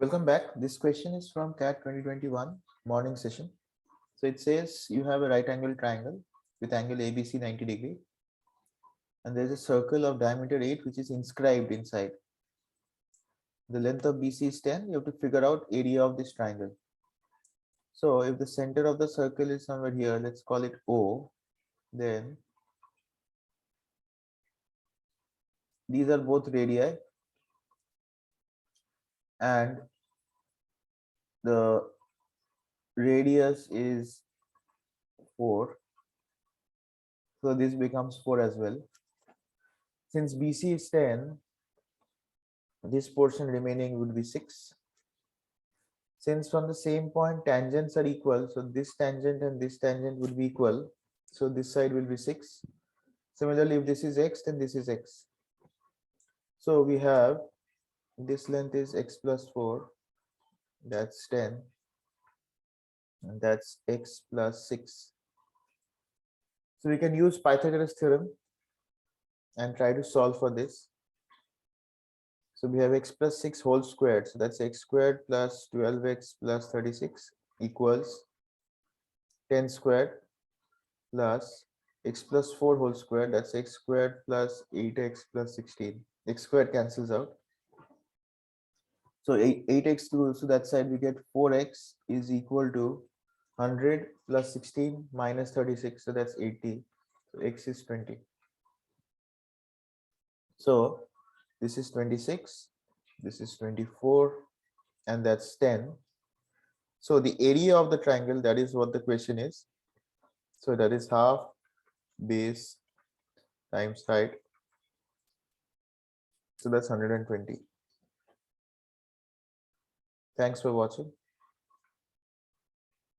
Welcome back. This question is from CAT 2021 morning session. So it says you have a right angle triangle with angle ABC 90 degree and there's a circle of diameter 8 which is inscribed inside. The length of BC is 10. You have to figure out area of this triangle. So if the center of the circle is somewhere here, let's call it O, then these are both radii and the radius is 4. So this becomes 4 as well. Since BC is 10, this portion remaining would be 6. Since from the same point tangents are equal, so this tangent and this tangent would be equal. So this side will be 6. Similarly, if this is x, then this is x. So we have this length is x plus 4, that's 10, and that's x plus 6. So we can use Pythagoras theorem and try to solve for this. So we have x plus 6 whole squared. So that's x squared plus 12x plus 36 equals 10 squared plus x plus 4 whole squared. That's x squared plus 8x plus 16. X squared cancels out. So 8x to so that side we get 4x is equal to 100 plus 16 minus 36. So that's 80. So x is 20. So this is 26, this is 24, and that's 10. So the area of the triangle, that is what the question is. So that is half base times height. So that's 120. Thanks for watching.